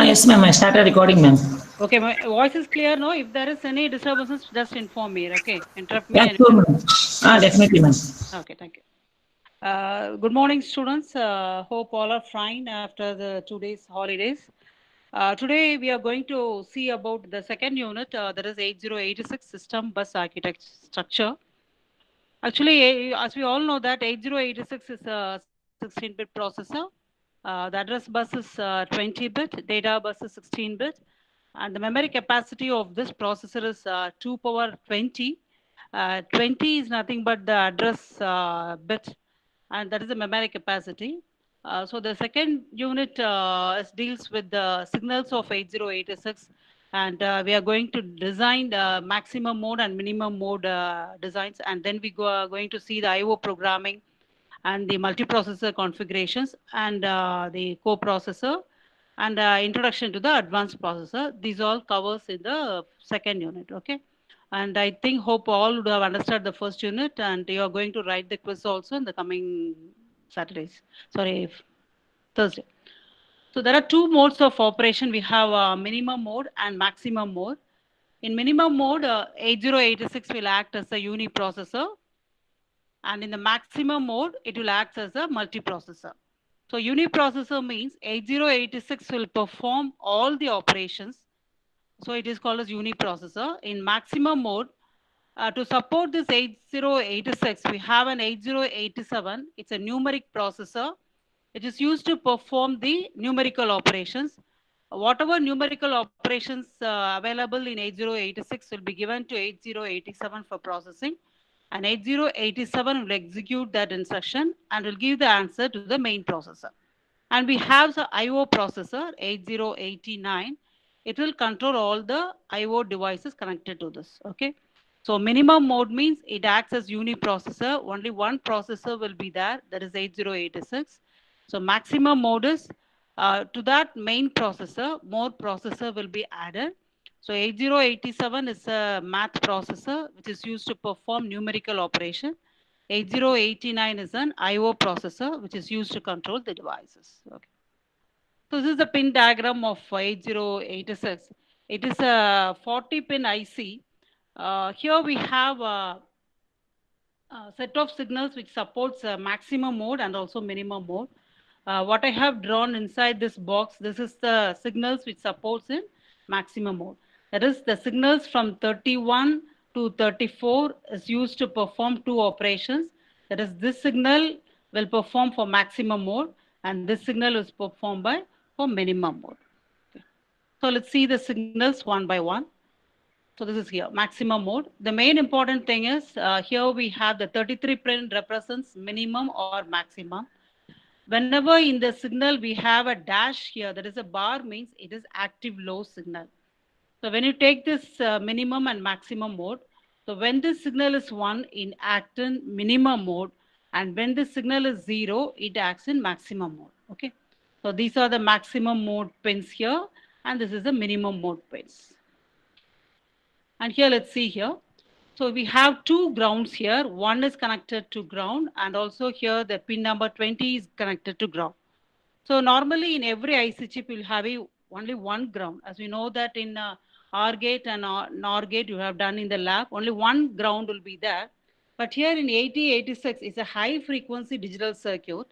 Yes, ma'am. I started recording, ma'am. Okay, my voice is clear now. If there is any disturbances, just inform me. Okay, interrupt me Yeah, and sure, ma'am. Definitely, ma'am. okay, thank you. Good morning, students. Hope all are fine after the 2 days holidays. Today we are going to see about the second unit, that is 8086 system bus architecture structure. Actually, as we all know that 8086 is a 16-bit processor. The address bus is 20-bit, data bus is 16-bit, and the memory capacity of this processor is 2 power 20. 20 is nothing but the address bit, and that is the memory capacity. So the second unit deals with the signals of 8086, and we are going to design the maximum mode and minimum mode designs, and then we are going to see the I/O programming and the multiprocessor configurations and the coprocessor and introduction to the advanced processor. These all covers in the second unit, okay? And I think, hope all would have understood the first unit, and you are going to write the quiz also in the coming Saturdays. Sorry, Thursday. So there are two modes of operation. We have minimum mode and maximum mode. In minimum mode, 8086 will act as a uniprocessor, and in the maximum mode, it will act as a multiprocessor. So uniprocessor means 8086 will perform all the operations. So it is called as uniprocessor. In maximum mode, to support this 8086, we have an 8087. It's a numeric processor. It is used to perform the numerical operations. Whatever numerical operations available in 8086 will be given to 8087 for processing, and 8087 will execute that instruction and will give the answer to the main processor. And we have the I/O processor 8089. It will control all the I/O devices connected to this. Okay. So minimum mode means it acts as uniprocessor. Only one processor will be there. That is 8086. So maximum mode is to that main processor, more processor will be added. So 8087 is a math processor which is used to perform numerical operation. 8089 is an I/O processor which is used to control the devices. Okay. So this is the pin diagram of 8086. It is a 40-pin IC. Here we have a set of signals which supports maximum mode and also minimum mode. What I have drawn inside this box, this is the signals which supports in maximum mode. That is, the signals from 31 to 34 is used to perform two operations. That is, this signal will perform for maximum mode, and this signal is performed by for minimum mode. Okay. So let's see the signals one by one. So this is here, maximum mode. The main important thing is here we have the 33 pin represents minimum or maximum. Whenever in the signal we have a dash here, that is a bar, means it is active low signal. So when you take this minimum and maximum mode, so when this signal is 1, it acts in minimum mode, and when the signal is 0, it acts in maximum mode. Okay. So these are the maximum mode pins here, and this is the minimum mode pins. And here, let's see here. So we have two grounds here. One is connected to ground, and also here the pin number 20 is connected to ground. So normally in every IC chip, you'll have only one ground. As we know that in OR gate and NOR gate you have done in the lab, only one ground will be there. But here in 8086, it's a high frequency digital circuit.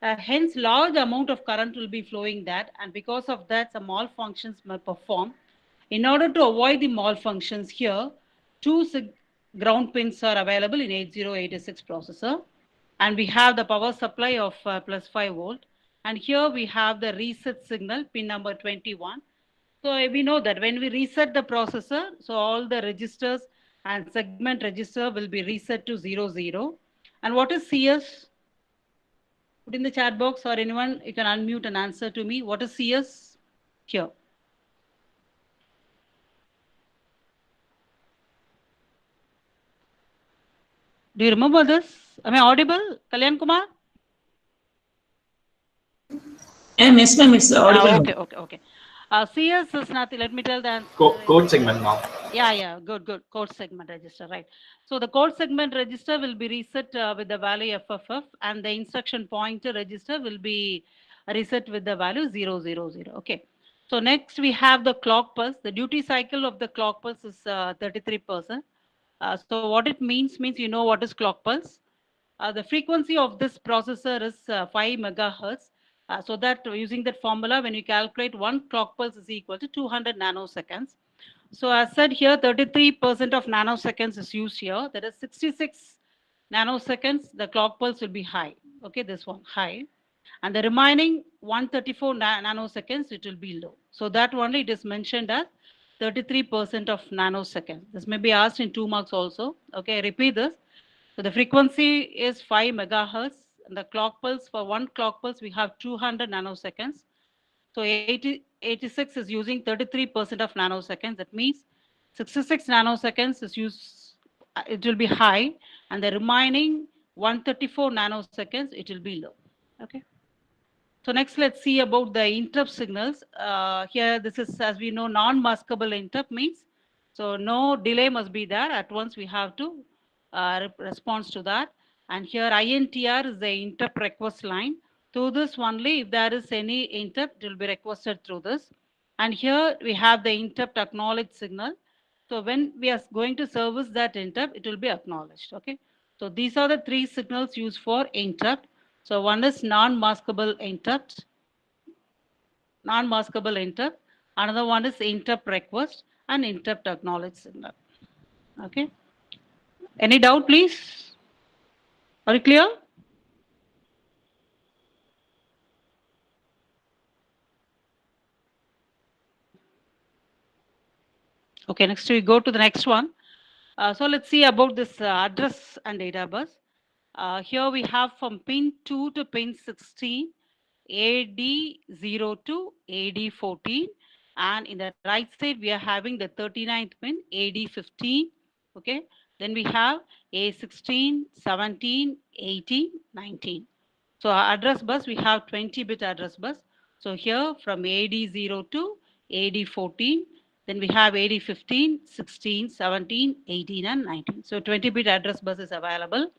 Hence, large amount of current will be flowing that, and because of that, some malfunctions may perform. In order to avoid the malfunctions here, two ground pins are available in 8086 processor, and we have the power supply of plus 5 volt, and here we have the reset signal pin number 21. So we know that when we reset the processor, so all the registers and segment register will be reset to 00. And what is CS? Put in the chat box, or anyone, you can unmute and answer to me. What is CS here? Do you remember this? Am I audible, Kalyan Kumar? Yes, ma'am. It's audible. Okay. CS is nothing. Let me tell the answer. Code segment now. Yeah. Good. Code segment register, right. So the code segment register will be reset with the value FFF, and the instruction pointer register will be reset with the value 000. Okay. So next we have the clock pulse. The duty cycle of the clock pulse is 33%. So what it means you know what is clock pulse. The frequency of this processor is 5 megahertz. So that using that formula, when you calculate one clock pulse is equal to 200 nanoseconds. So as said here, 33% of nanoseconds is used here. That is 66 nanoseconds, the clock pulse will be high. Okay, this one, high. And the remaining 134 nanoseconds, it will be low. So that only it is mentioned as 33% of nanoseconds. This may be asked in 2 marks also. Okay, I repeat this. So the frequency is 5 megahertz. And the clock pulse, for one clock pulse, we have 200 nanoseconds. So 86 is using 33% of nanoseconds. That means 66 nanoseconds is used, it will be high, and the remaining 134 nanoseconds, it will be low. Okay. So next, let's see about the interrupt signals. Here, this is, as we know, non-maskable interrupt means, so no delay must be there. At once, we have to respond to that. And here, INTR is the interrupt request line. Through this only, if there is any interrupt, it will be requested through this. And here, we have the interrupt acknowledge signal. So when we are going to service that interrupt, it will be acknowledged. Okay. So these are the three signals used for interrupt. So one is non-maskable interrupt, non-maskable interrupt. Another one is interrupt request and interrupt acknowledge signal. Okay. Any doubt, please? Are you clear? Okay. Next, we go to the next one. So let's see about this address and data bus. Here we have from pin 2 to pin 16, AD0 to AD14, and in the right side we are having the 39th pin, AD15. Okay, then we have A16, 17, 18, 19. So our address bus, we have 20-bit address bus. So here from AD0 to AD14, then we have AD15, 16, 17, 18, and 19. So 20-bit address bus is available.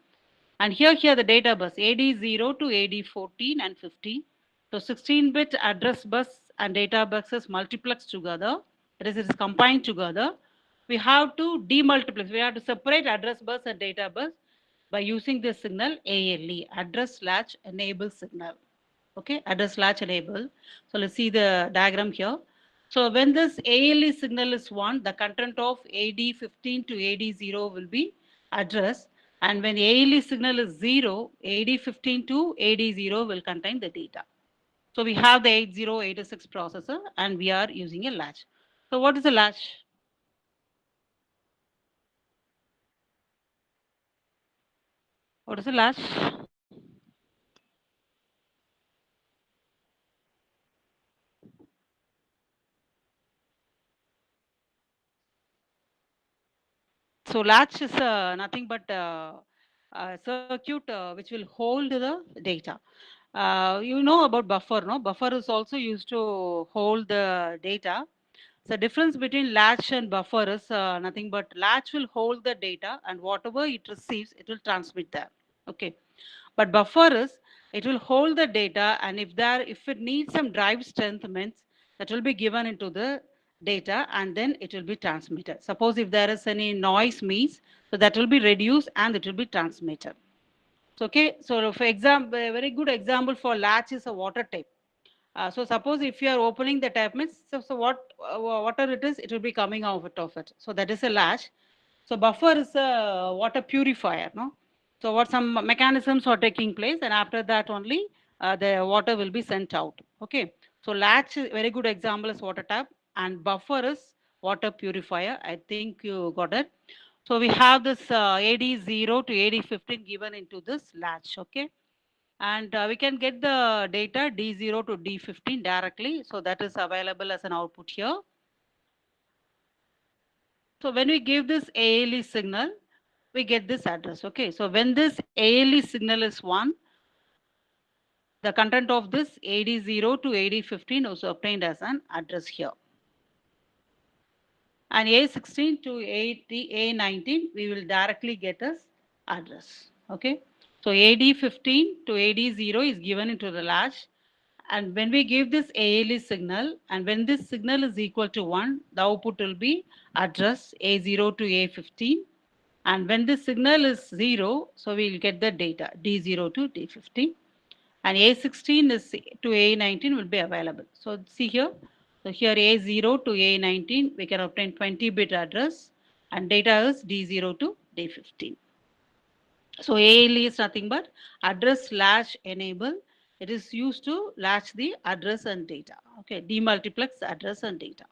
And here the data bus, AD0 to AD14 and 15. So 16-bit address bus and data buses multiplexed together. That is, it is combined together. We have to demultiplex. We have to separate address bus and data bus by using this signal ALE, address latch enable signal. Okay, address latch enable. So let's see the diagram here. So when this ALE signal is 1, the content of AD15 to AD0 will be address. And when ALE signal is 0, AD15 to AD0 will contain the data. So we have the 8086 processor and we are using a latch. So what is a latch? What is a latch? So latch is nothing but a circuit which will hold the data. You know about buffer, no? Buffer is also used to hold the data. So difference between latch and buffer is nothing but latch will hold the data and whatever it receives, it will transmit there. Okay. But buffer is, it will hold the data and if it needs some drive strength means that will be given into the data and then it will be transmitted. Suppose if there is any noise means, so that will be reduced and it will be transmitted. So, okay, so for example, a very good example for latch is a water tap. So suppose if you are opening the tap means, so what water it is, it will be coming out of it. So that is a latch. So buffer is a water purifier, no? So what some mechanisms are taking place, and after that only the water will be sent out. Okay. So latch is very good example is water tap, and buffer is water purifier. I think you got it. So we have this AD0 to AD15 given into this latch. Okay. And we can get the data D0 to D15 directly. So that is available as an output here. So when we give this ALE signal, we get this address. Okay. So when this ALE signal is 1, the content of this AD0 to AD15 is obtained as an address here. And A16 to A19, we will directly get as address. Okay. So AD15 to AD0 is given into the latch. And when we give this ALE signal, and when this signal is equal to 1, the output will be address A0 to A15. And when this signal is 0, so we'll get the data D0 to D15. And A16 is to A19 will be available. So see here, so here A0 to A19, we can obtain 20-bit address, and data is D0 to D15. So ALE is nothing but address latch enable. It is used to latch the address and data. Okay, demultiplex address and data.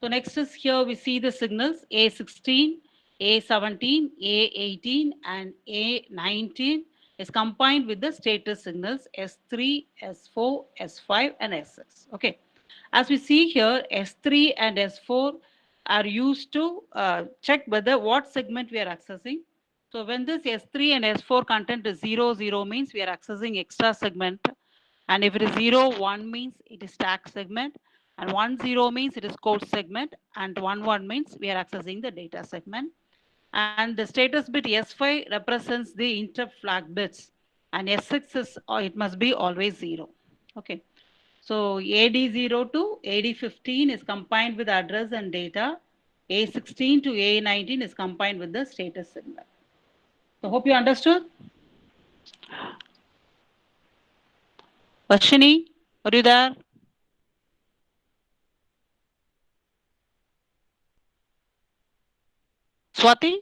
So next is here we see the signals A16, A17, A18 and A19 is combined with the status signals S3, S4, S5 and S6. Okay. As we see here, S3 and S4 are used to check whether what segment we are accessing. So when this S3 and S4 content is 0, 0 means we are accessing extra segment. And if it is 0, 1 means it is stack segment. And 1, 0 means it is code segment. And 1, 1 means we are accessing the data segment. And the status bit S5 represents the interrupt flag bits. And S6 is, it must be always 0. Okay. So AD0 to AD15 is combined with address and data. A16 to A19 is combined with the status signal. So hope you understood. Vashini, are you there? Swati?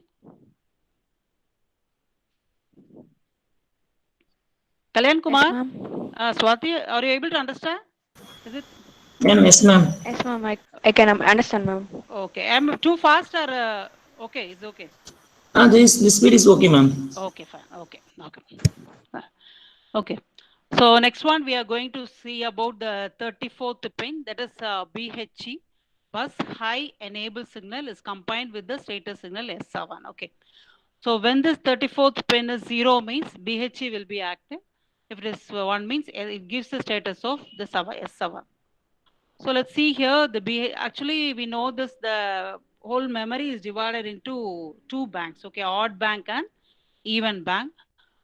Kalyan Kumar? Yes, ma'am. Swati, are you able to understand? Is it? Yes, ma'am. Yes, ma'am. I can understand, ma'am. Okay. I'm too fast or okay, it's okay. This speed is okay, ma'am. Okay, fine. Okay. Okay. Okay. So next one we are going to see about the 34th pin, that is BHE. Bus high enable signal is combined with the status signal S7. Okay. So when this 34th pin is 0 means BHE will be active. If it is 1 means it gives the status of the S7. So let's see here, actually we know this, the whole memory is divided into two banks, okay, odd bank and even bank.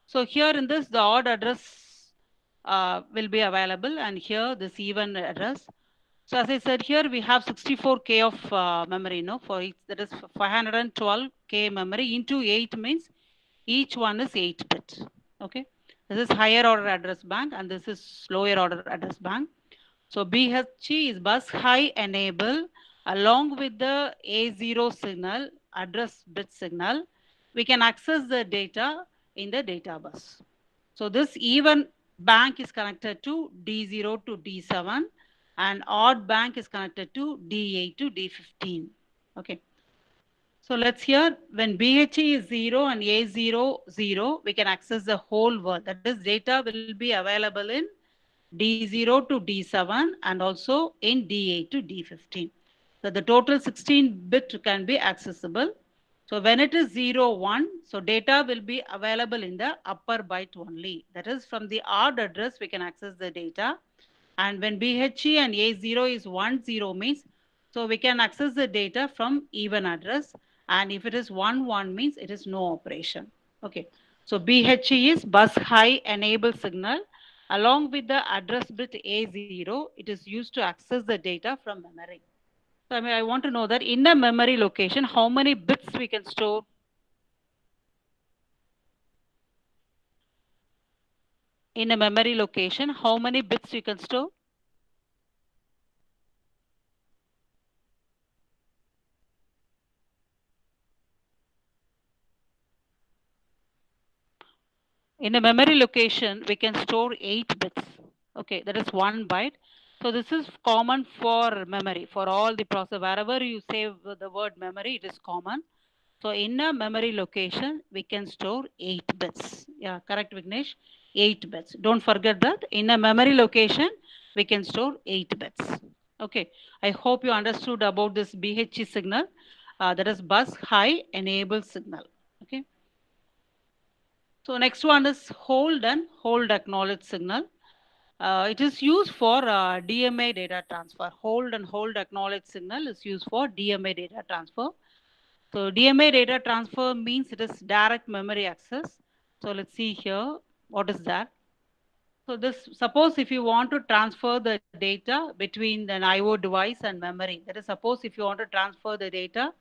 So here in this, the odd address will be available, and here this even address. So as I said here, we have 64K of memory, no, for each, that is 512K memory into 8 means each one is 8 bit, okay. This is higher order address bank and this is lower order address bank. So BHE is bus high enable along with the A0 signal, address bit signal. We can access the data in the data bus. So this even bank is connected to D0 to D7 and odd bank is connected to D8 to D15. Okay. So let's hear when BHE is 0 and A0, 0, we can access the whole world. That is data will be available in D0 to D7 and also in D8 to D15. So the total 16 bit can be accessible. So when it is 0, 1, so data will be available in the upper byte only. That is from the odd address we can access the data. And when BHE and A0 is 1, 0 means, so we can access the data from even address. And if it is 1, 1 means it is no operation. Okay. So BHE is bus high enable signal. Along with the address bit A0, it is used to access the data from memory. So I want to know that in a memory location, how many bits we can store? In a memory location, how many bits we can store? In a memory location, we can store 8 bits. Okay, that is 1 byte. So this is common for memory, for all the process. Wherever you save the word memory, it is common. So in a memory location, we can store 8 bits. Yeah, correct, Vignesh. 8 bits. Don't forget that. In a memory location, we can store 8 bits. Okay, I hope you understood about this BHE signal. That is bus high enable signal. Okay. So next one is hold and hold acknowledge signal. It is used for DMA data transfer. Hold and hold acknowledge signal is used for DMA data transfer. So DMA data transfer means it is direct memory access. So let's see here, what is that? So this, suppose if you want to transfer the data between an IO device and memory, that is, suppose if you want to transfer the data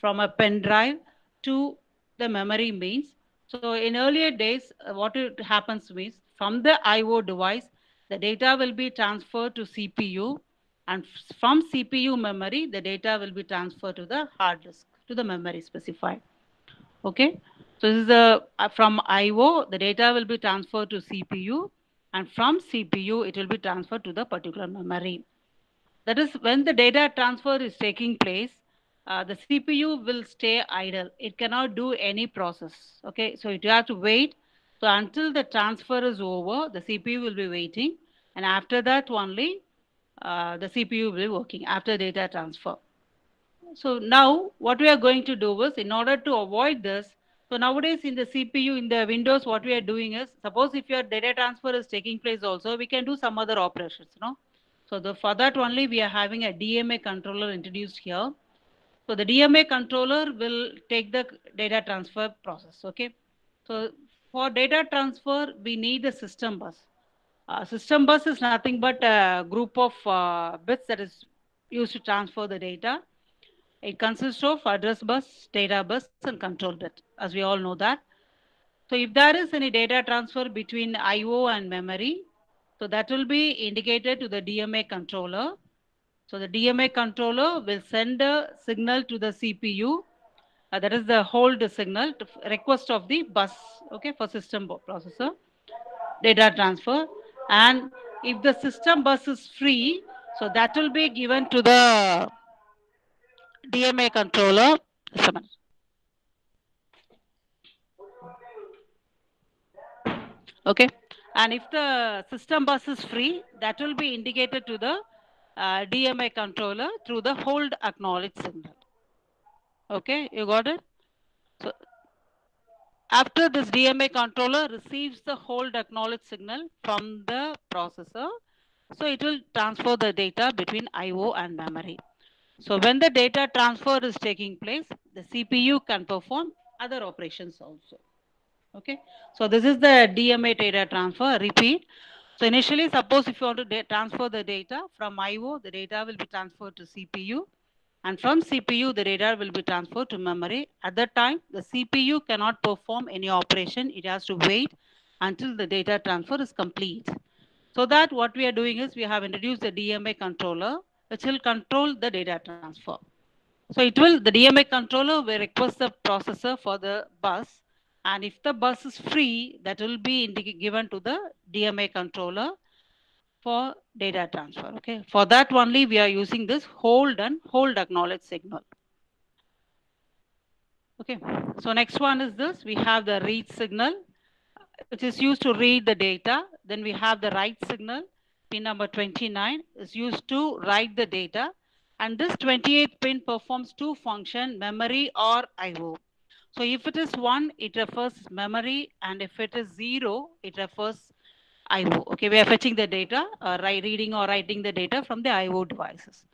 from a pen drive to the memory means, so in earlier days, what it happens means from the IO device, the data will be transferred to CPU, and from CPU memory, the data will be transferred to the hard disk, to the memory specified. Okay, so this is the from IO, the data will be transferred to CPU, and from CPU, it will be transferred to the particular memory. That is, when the data transfer is taking place, the CPU will stay idle. It cannot do any process. Okay, so you have to wait. So until the transfer is over, the CPU will be waiting, and after that only the CPU will be working after data transfer. So now what we are going to do is, in order to avoid this, so nowadays in the CPU, in the Windows, what we are doing is, suppose if your data transfer is taking place also, we can do some other operations, no? So for that only we are having a DMA controller introduced here. So the DMA controller will take the data transfer process, okay? So for data transfer, we need a system bus. System bus is nothing but a group of bits that is used to transfer the data. It consists of address bus, data bus, and control bit, as we all know that. So if there is any data transfer between IO and memory, so that will be indicated to the DMA controller. So the DMA controller will send a signal to the CPU. That is the hold signal to request of the bus, okay, for system processor data transfer. And if the system bus is free, so that will be given to the DMA controller. Okay, and if the system bus is free, that will be indicated to the DMA controller through the hold acknowledge signal. Okay, you got it? So after this DMA controller receives the hold acknowledge signal from the processor, so it will transfer the data between IO and memory. So when the data transfer is taking place, the CPU can perform other operations also. Okay, so this is the DMA data transfer. Repeat. So initially, suppose if you want to transfer the data from IO, the data will be transferred to CPU, and from CPU, the data will be transferred to memory. At that time, the CPU cannot perform any operation. It has to wait until the data transfer is complete. So that what we are doing is, we have introduced the DMA controller, which will control the data transfer. So the DMA controller will request the processor for the bus, and if the bus is free, that will be given to the DMA controller for data transfer. Okay, for that only we are using this hold and hold acknowledge signal. Okay, so next one is this. We have the read signal, which is used to read the data. Then we have the write signal, pin number 29, is used to write the data. And this 28th pin performs two functions, memory or IO. So if it is 1, it refers memory, and if it is 0, it refers IO. Okay, we are fetching the data, reading or writing the data from the IO devices.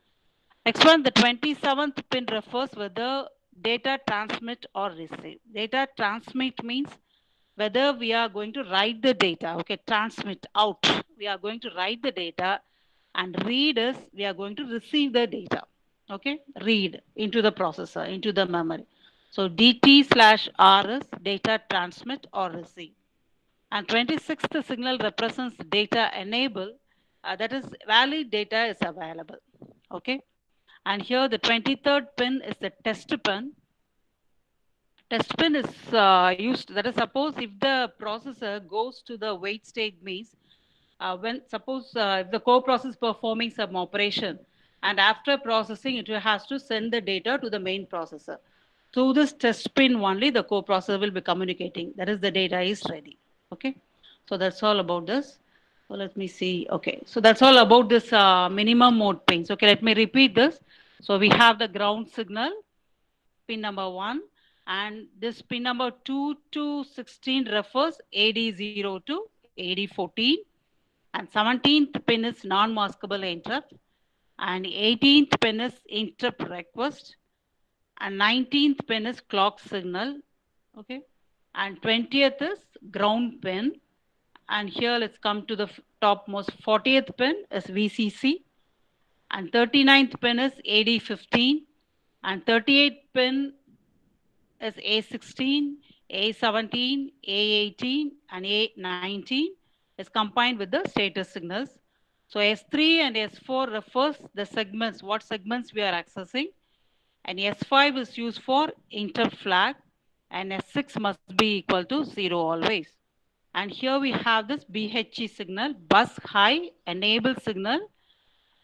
Next one, the 27th pin refers whether data transmit or receive. Data transmit means whether we are going to write the data, okay, transmit out. We are going to write the data, and read is we are going to receive the data, okay, read into the processor, into the memory. So DT/R is data transmit or receive. And 26th signal represents data enable, that is valid data is available, okay. And here the 23rd pin is the test pin. Test pin is used, that is, suppose if the processor goes to the wait state means, when suppose if the core process performing some operation, and after processing it has to send the data to the main processor. Through this test pin only the core processor will be communicating, that is, the data is ready. Okay, so that's all about this. So let me see. Okay, so that's all about this minimum mode pins. Okay, let me repeat this. So we have the ground signal, pin number 1, and this pin number 2 to 16 refers AD0 to AD14, and 17th pin is non-maskable interrupt, and 18th pin is interrupt request, and 19th pin is clock signal, okay, and 20th is ground pin, And here let's come to the topmost 40th pin is VCC, and 39th pin is AD15, and 38th pin is A16, A17, A18, and A19 is combined with the status signals. So S3 and S4 refers the segments, what segments we are accessing, and S5 is used for interrupt flag, and S6 must be equal to 0 always. And here we have this BHE signal, bus high enable signal,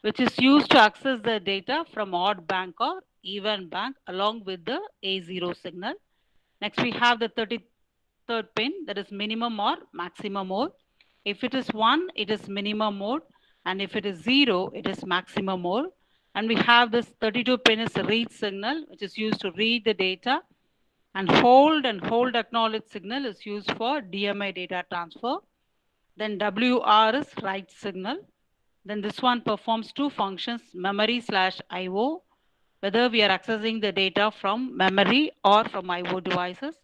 which is used to access the data from odd bank or even bank along with the A0 signal. Next, we have the 33rd pin, that is minimum or maximum mode. If it is 1, it is minimum mode, and if it is 0, it is maximum mode. And we have this 32 pin is a read signal, which is used to read the data, and hold acknowledge signal is used for DMI data transfer. Then WR is write signal. Then this one performs two functions, memory/IO, whether we are accessing the data from memory or from IO devices.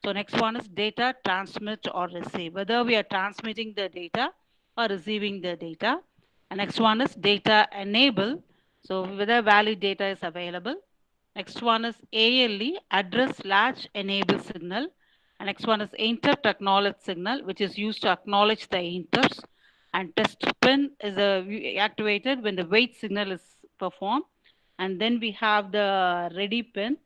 So next one is data transmit or receive, whether we are transmitting the data or receiving the data. And next one is data enable, so whether valid data is available. Next one is ALE, address latch enable signal. And next one is interrupt acknowledge signal, which is used to acknowledge the interrupts. And test pin is activated when the wait signal is performed. And then we have the ready pin,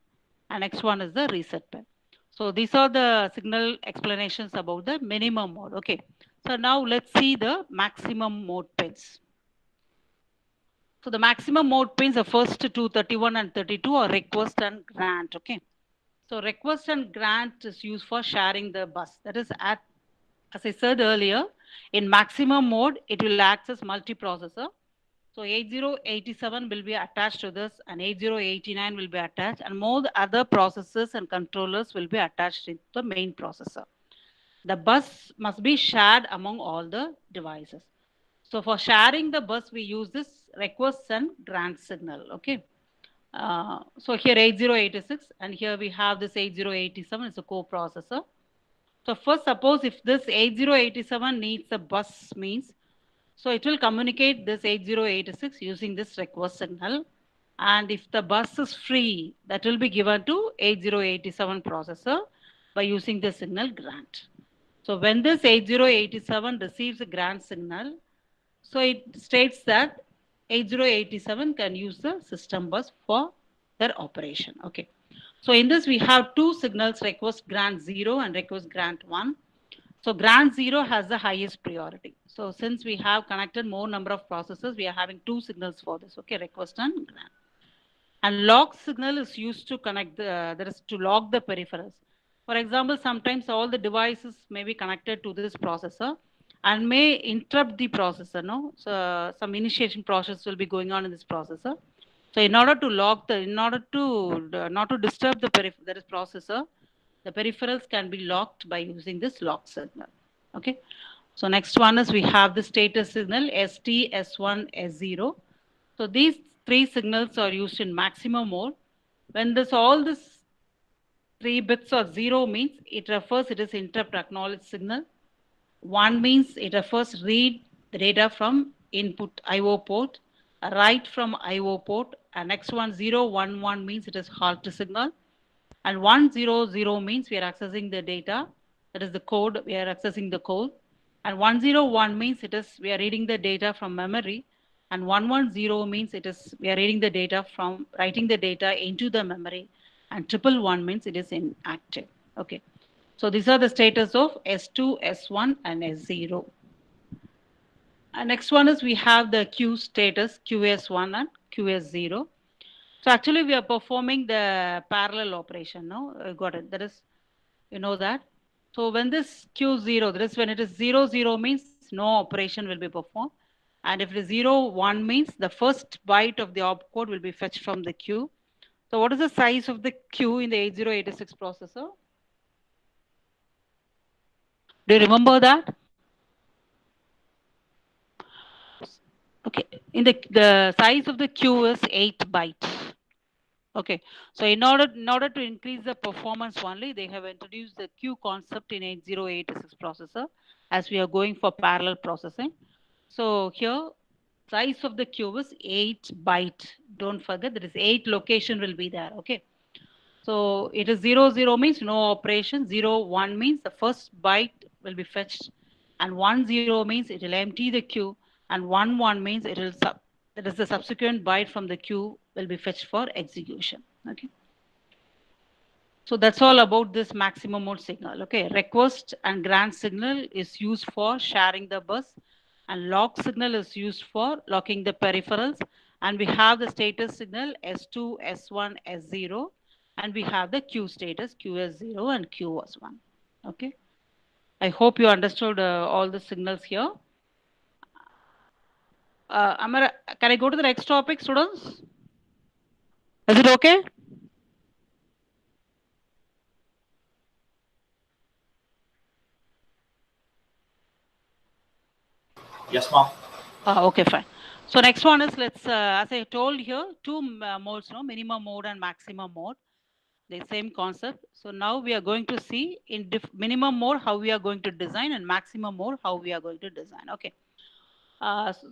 and next one is the reset pin. So these are the signal explanations about the minimum mode. Okay. So now let's see the maximum mode pins. So the maximum mode pins, the first two, 31 and 32, are request and grant. Okay. So request and grant is used for sharing the bus. That is, as I said earlier, in maximum mode, it will access multiprocessor. So 8087 will be attached to this, and 8089 will be attached, and more other processors and controllers will be attached to the main processor. The bus must be shared among all the devices. So for sharing the bus, we use this request and grant signal. Okay. So here 8086, and here we have this 8087, it's a co-processor. So first, suppose if this 8087 needs a bus means, so it will communicate this 8086 using this request signal. And if the bus is free, that will be given to 8087 processor by using the signal grant. So when this 8087 receives a grant signal, so it states that 8087 can use the system bus for their operation. Okay. So in this we have two signals, request grant 0 and request grant 1. So grant 0 has the highest priority. So since we have connected more number of processors, we are having two signals for this. Okay, request and grant. And log signal is used to connect the, that is to log the peripherals. For example, sometimes all the devices may be connected to this processor and may interrupt the processor. No, so some initiation process will be going on in this processor. So in order to log the, in order to not to disturb the that is processor, the peripherals can be locked by using this lock signal. Okay. So next one is we have the status signal ST, S1, S0. So these three signals are used in maximum mode. When this all this 3 bits or 0 means it refers, it is interrupt acknowledge signal. 1 means it refers read the data from input IO port, write from IO port, and next one 011 means it is halt signal, and 100 means we are accessing the data, that is the code, we are accessing the code, and 101 means it is we are reading the data from memory, and 110 means it is we are reading the data from writing the data into the memory, and 111 means it is inactive. Okay. So these are the status of S2, S1, and S0. And next one is we have the queue status, QS1 and QS0. So actually we are performing the parallel operation. No, got it. That is, you know that. So when this Q0, that is when it is 00 means no operation will be performed. And if it is 01 means the first byte of the opcode will be fetched from the queue. So what is the size of the queue in the 8086 processor? Do you remember that? Okay, in the size of the queue is 8 bytes. Okay, so in order to increase the performance only, they have introduced the queue concept in 8086 processor. as we are going for parallel processing. So here, size of the queue is 8 byte. Don't forget there is 8 location will be there. Okay. So it is 0 0 means no operation. 0 1 means the first byte will be fetched, and 1 0 means it will empty the queue, and 1 1 means it will that is the subsequent byte from the queue will be fetched for execution. Okay. So that's all about this maximum mode signal. Okay, request and grant signal is used for sharing the bus, and lock signal is used for locking the peripherals. And we have the status signal S2, S1, S0, and we have the queue status QS0 and QS1. Okay, I hope you understood all the signals here. Amara, can I go to the next topic, students? Is it okay? Yes, ma'am. Okay, fine. So next one is let's, as I told here, two modes, no, minimum mode and maximum mode, the same concept. So now we are going to see in minimum mode how we are going to design, and maximum mode how we are going to design. Okay.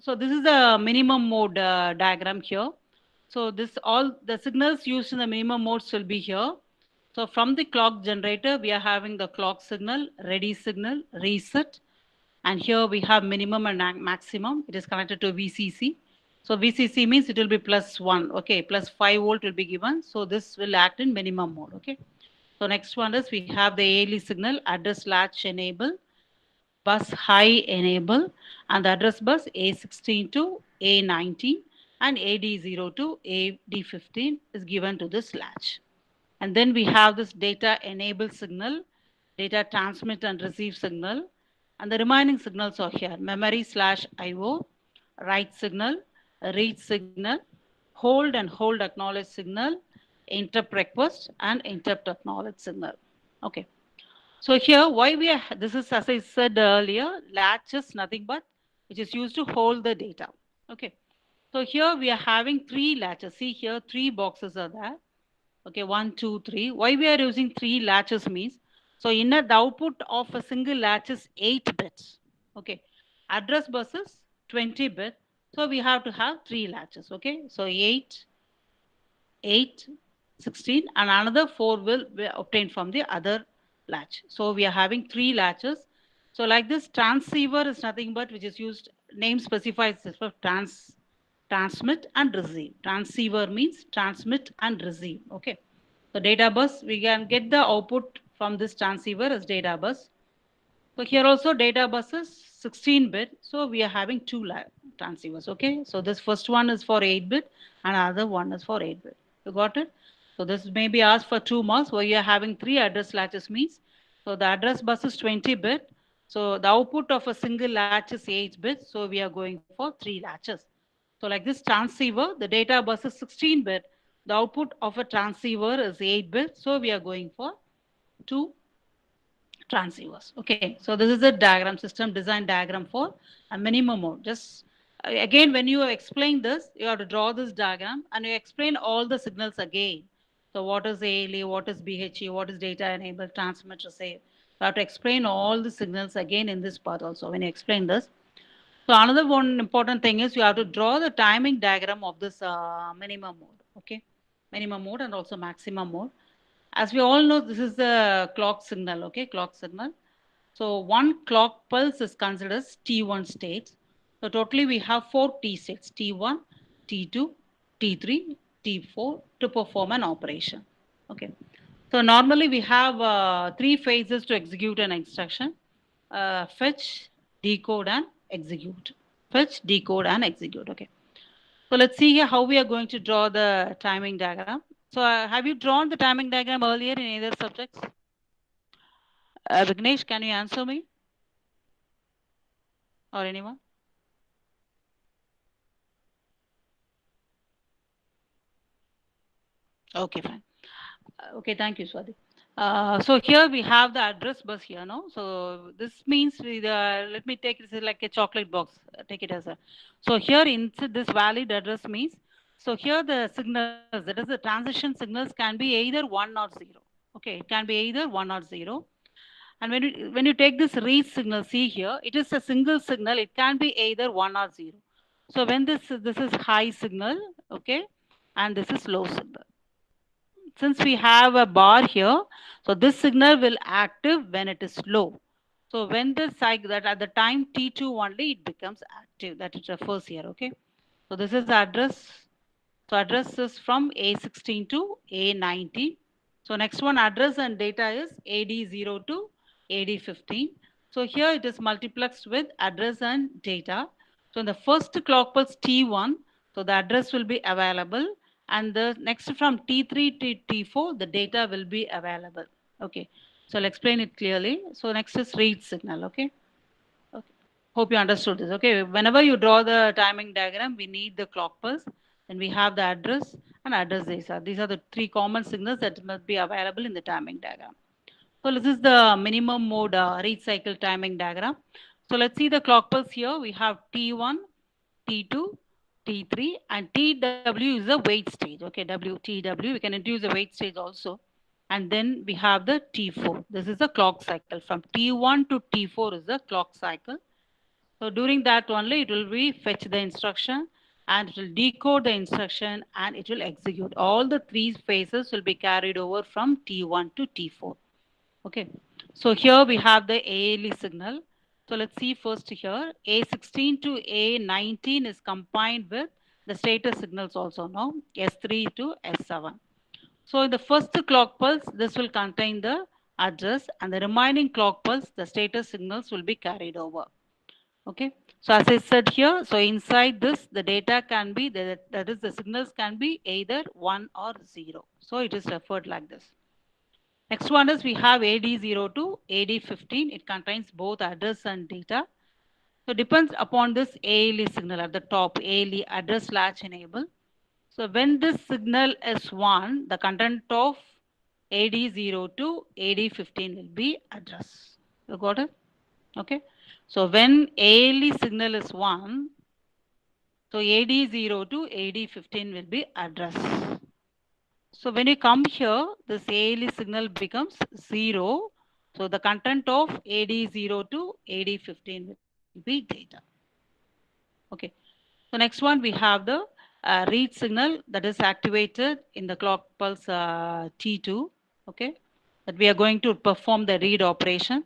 So this is the minimum mode diagram here. So this all the signals used in the minimum modes will be here. So from the clock generator, we are having the clock signal, ready signal, reset, and here we have minimum and maximum. It is connected to VCC. So VCC means it will be +1, okay, +5 volt will be given. So this will act in minimum mode, okay. So next one is we have the ALE signal, address latch enable, bus high enable, and the address bus A16 to A19 and AD0 to AD15 is given to this latch. And then we have this data enable signal, data transmit and receive signal, and the remaining signals are here: memory/IO, write signal, read signal, hold and hold acknowledge signal, interrupt request, and interrupt acknowledge signal. Okay. So here, why we are, this is as I said earlier, latch is nothing but which is used to hold the data. Okay. So here we are having 3 latches. See here, 3 boxes are there. Okay, 1, 2, 3. Why we are using 3 latches means, so inner the output of a single latch is 8 bits. Okay, address bus is 20 bit. So we have to have 3 latches. Okay, so 8, 8, 16, and another 4 will be obtained from the other latch. So we are having 3 latches. So like this transceiver is nothing but which is used, name specifies this for transmit and receive. Transceiver means transmit and receive. Okay. So data bus, we can get the output from this transceiver as data bus. So here also data bus is 16 bit. So we are having 2 transceivers. Okay. So this first one is for 8 bit and other one is for 8 bit. You got it? So this may be asked for 2 marks where you are having 3 address latches means. So the address bus is 20 bit. So the output of a single latch is 8 bit. So we are going for 3 latches. So like this transceiver, the data bus is 16 bit. The output of a transceiver is 8 bit. So we are going for 2 transceivers. Okay, so this is a diagram, system design diagram for a minimum mode. Just again, when you explain this, you have to draw this diagram and you explain all the signals again. So what is ALE, what is BHE, what is data enabled, transmit, receive. You have to explain all the signals again in this part also when you explain this. So another one important thing is you have to draw the timing diagram of this minimum mode. Okay, minimum mode and also maximum mode. As we all know, this is the clock signal. Okay, clock signal. So one clock pulse is considered as T1 states. So totally we have 4 T states: T1, T2, T3, T4 to perform an operation. Okay. So normally we have 3 phases to execute an instruction: fetch, decode, and execute. Fetch, decode, and execute. Okay. So let's see here how we are going to draw the timing diagram. So have you drawn the timing diagram earlier in either subjects? Vignesh, can you answer me? Or anyone? Okay, fine. Okay, thank you, Swati. So here we have the address bus here, no? So this means let me take it like a chocolate box. Take it as a. So here inside this valid address means, so here the signals, that is the transition signals can be either 1 or 0. Okay, it can be either 1 or 0. And when you take this read signal, see here, it is a single signal. It can be either 1 or 0. So when this is high signal, okay, and this is low signal. Since we have a bar here, so this signal will active when it is low. So when the cycle that at the time T2 only it becomes active, that it refers here, okay. So this is the address. So address is from A16 to A19. So next one address and data is AD0 to AD15. So here it is multiplexed with address and data. So in the first clock pulse T1, so the address will be available, and the next from T3 to T4, the data will be available. Okay. So I'll explain it clearly. So next is read signal. Okay. Okay. Hope you understood this. Okay. Whenever you draw the timing diagram, we need the clock pulse. Then we have the address and address data. These are the three common signals that must be available in the timing diagram. So this is the minimum mode read cycle timing diagram. So let's see the clock pulse here. We have T1, T2, T3, and TW is the wait stage. Okay, TW. We can introduce the wait stage also. And then we have the T4. This is the clock cycle. From T1 to T4 is the clock cycle. So during that only it will be fetch the instruction, and it will decode the instruction, and it will execute. All the three phases will be carried over from T1 to T4. Okay. So here we have the ALE signal. So let's see first here. A16 to A19 is combined with the status signals also now, S3 to S7. So in the first clock pulse, this will contain the address, and the remaining clock pulse, the status signals will be carried over. Okay. So as I said here, so inside this, the data can be, that is the signals can be either 1 or 0. So it is referred like this. Next one is we have AD0 to AD15. It contains both address and data. So depends upon this ALE signal at the top, ALE address latch enable. So when this signal is 1, the content of AD0 to AD15 will be address. You got it? Okay. So when ALE signal is 1, so AD0 to AD15 will be address. So when you come here, this ALE signal becomes 0. So the content of AD0 to AD15 will be data. Okay. So next one, we have the read signal that is activated in the clock pulse T2. Okay. That we are going to perform the read operation.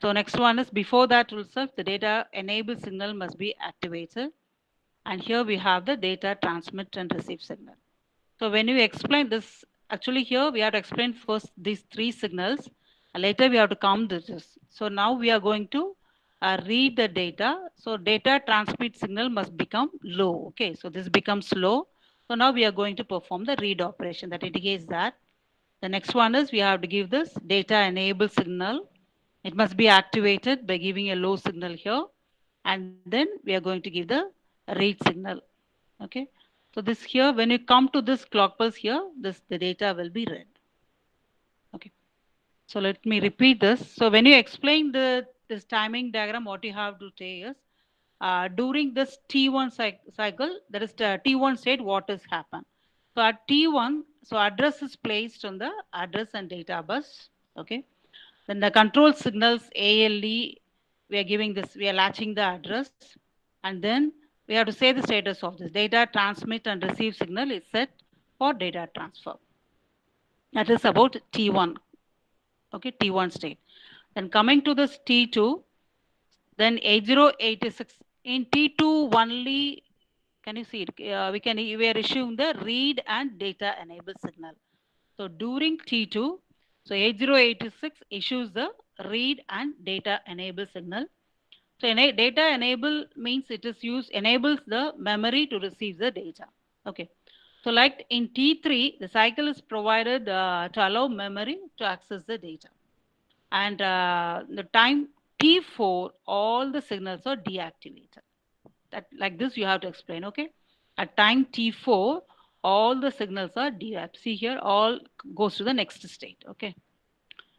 So next one is before that itself, the data enable signal must be activated. And here we have the data transmit and receive signal. So when you explain this, actually here we have to explain first these three signals. Later we have to count this. So now we are going to read the data. So data transmit signal must become low. Okay, so this becomes low. So now we are going to perform the read operation that indicates that. The next one is we have to give this data enable signal. It must be activated by giving a low signal here. And then we are going to give the read signal. Okay. So this here, when you come to this clock pulse here, the data will be read. Okay. So let me repeat this. So when you explain this timing diagram, what you have to say is, during this T1 cycle, that is the T1 state, what has happened. So at T1, so address is placed on the address and data bus. Okay. Then the control signals ALE, we are giving this, we are latching the address, and then we have to say the status of this data transmit and receive signal is set for data transfer. That is about T1. Okay, T1 state. Then coming to this T2, then 8086 in T2 only, can you see it? We are issuing the read and data enable signal. So during T2, so 8086 issues the read and data enable signal. So data enable means it is used, enables the memory to receive the data. Okay. So like in T3, the cycle is provided to allow memory to access the data. And the time T4, all the signals are deactivated. That like this you have to explain, okay? At time T4, all the signals are deactivated. See here, all goes to the next state, okay?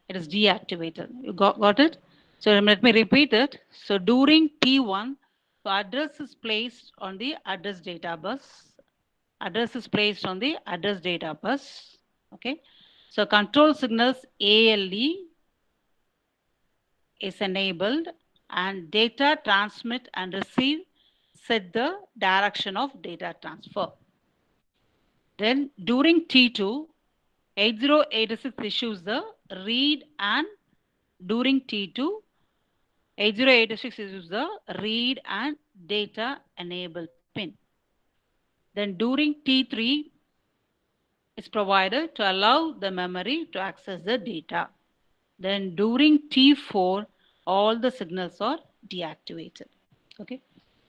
It is deactivated. You got it? So let me repeat it. So during T1, so address is placed on the address data bus. Address is placed on the address data bus. Okay. So control signals ALE is enabled and data transmit and receive set the direction of data transfer. Then during T2, 8086 issues the read, and during T2, 8086 issues the read and data enable pin. Then during T3 is provided to allow the memory to access the data. Then during T4, all the signals are deactivated. Okay.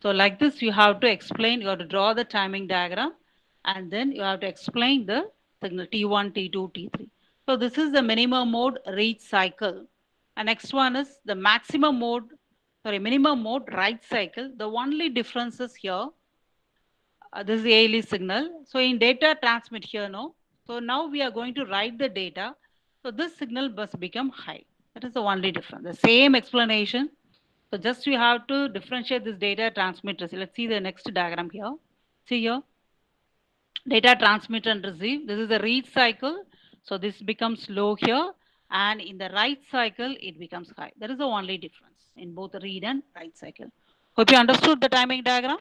So like this, you have to explain, you have to draw the timing diagram, and then you have to explain the signal T1, T2, T3. So this is the minimum mode read cycle. And next one is the maximum mode, minimum mode write cycle. The only difference is here, this is the ALE signal. So in data transmit here, no. So now we are going to write the data. So this signal must become high. That is the only difference. The same explanation. So just we have to differentiate this data transmit receive. Let's see the next diagram here. See here. Data transmit and receive. This is the read cycle. So this becomes low here. And in the write cycle, it becomes high. That is the only difference in both the read and write cycle. Hope you understood the timing diagram.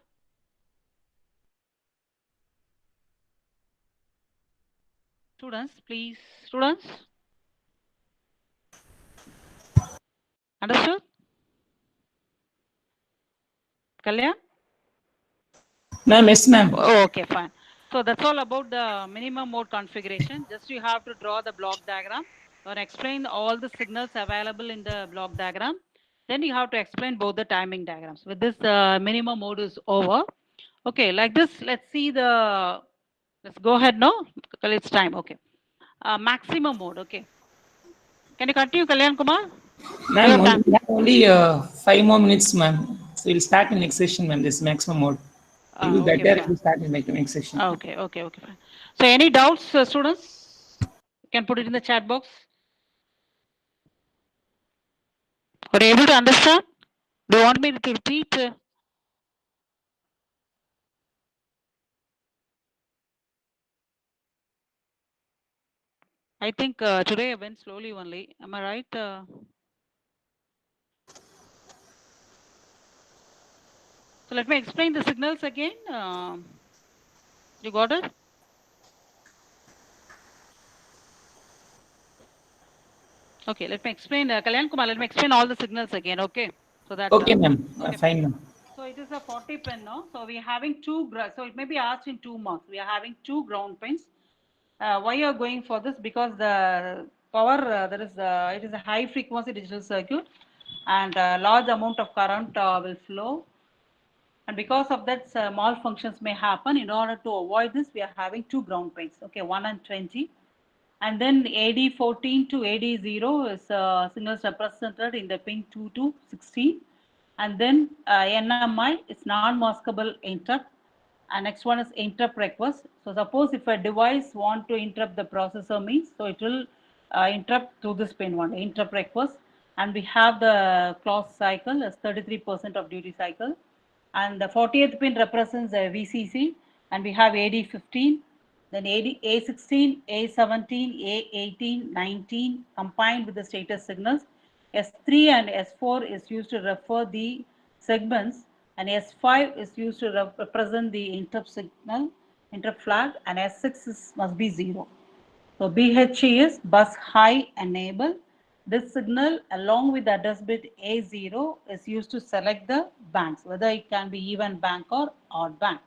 Students, please. Students? Understood? Kalyan? Ma'am, yes, ma'am. Oh, okay, fine. So that's all about the minimum mode configuration. Just you have to draw the block diagram or explain all the signals available in the block diagram. Then you have to explain both the timing diagrams. With this, the minimum mode is over. Okay, like this, let's see the, let's go ahead now. It's time, okay. Maximum mode, okay. Can you continue, Kalyan Kumar? Ma'am, we have only 5 more minutes, ma'am. So we'll start in next session, ma'am, this maximum mode. It will be Okay, better if fine. we start in the next session. Okay, fine. So any doubts, students? You can put it in the chat box. Are you able to understand? Do you want me to repeat? I think today I went slowly only. Am I right? So let me explain the signals again. You got it? Okay, let me explain. Kalyan Kumar, let me explain all the signals again. Okay, so that. Okay, ma'am. Okay. Fine, ma'am. So it is a 40 pin, no? So we are having two. So it may be asked in 2 marks. We are having 2 ground pins. Why you are going for this? Because the power there is it is a high frequency digital circuit, and a large amount of current will flow. And because of that, malfunctions may happen. In order to avoid this, we are having 2 ground pins. Okay, 1 and 20. And then AD14 to AD0 is signals represented in the pin 2 to 16. And then NMI is non-maskable interrupt. And next one is interrupt request. So suppose if a device want to interrupt the processor means, so it will interrupt through this pin 1, interrupt request. And we have the clock cycle as 33% of duty cycle. And the 40th pin represents a VCC, and we have AD15, then A16, A17, A18, 19 combined with the status signals. S3 and S4 is used to refer the segments, and S5 is used to represent the interrupt signal, interrupt flag, and S6 must be 0. So BHE is bus high enable. This signal along with the address bit A0 is used to select the banks, whether it can be even bank or odd bank.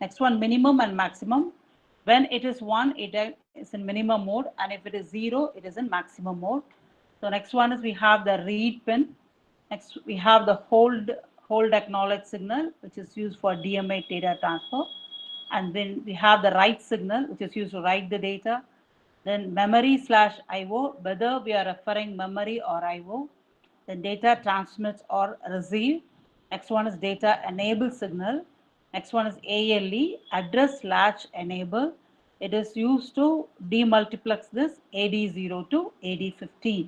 Next one, minimum and maximum. When it is 1, it is in minimum mode, and if it is 0, it is in maximum mode. So next one is we have the read pin. Next we have the hold acknowledge signal, which is used for DMA data transfer. And then we have the write signal, which is used to write the data. Then memory / IO, whether we are referring memory or IO. Then data transmits or receive. Next one is data enable signal. Next one is ALE, address latch enable. It is used to demultiplex this AD0 to AD15.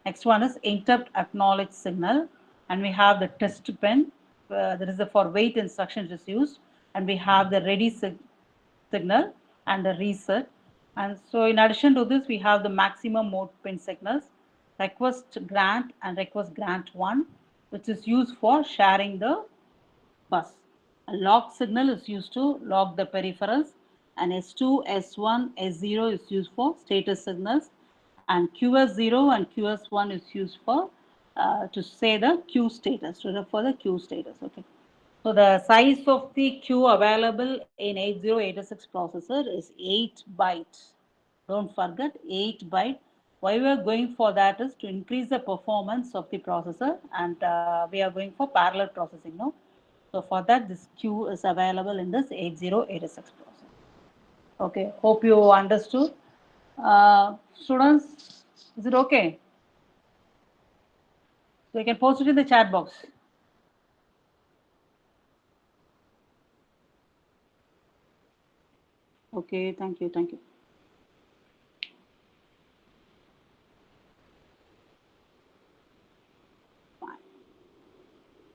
Next one is interrupt acknowledge signal. And we have the test pin. There is a for wait instruction is used. And we have the ready signal and the reset. And so in addition to this, we have the maximum mode pin signals. request grant and request grant 1, which is used for sharing the bus. A lock signal is used to lock the peripherals, and S2, S1, S0 is used for status signals, and QS0 and QS1 is used for to say the queue status, to refer the queue status. Okay. So the size of the queue available in 8086 processor is 8 bytes. Don't forget 8 byte. Why we are going for that is to increase the performance of the processor, and we are going for parallel processing now. So for that, this queue is available in this 8086 processor. Okay, hope you understood. Students, is it okay? So you can post it in the chat box. Okay, thank you, thank you.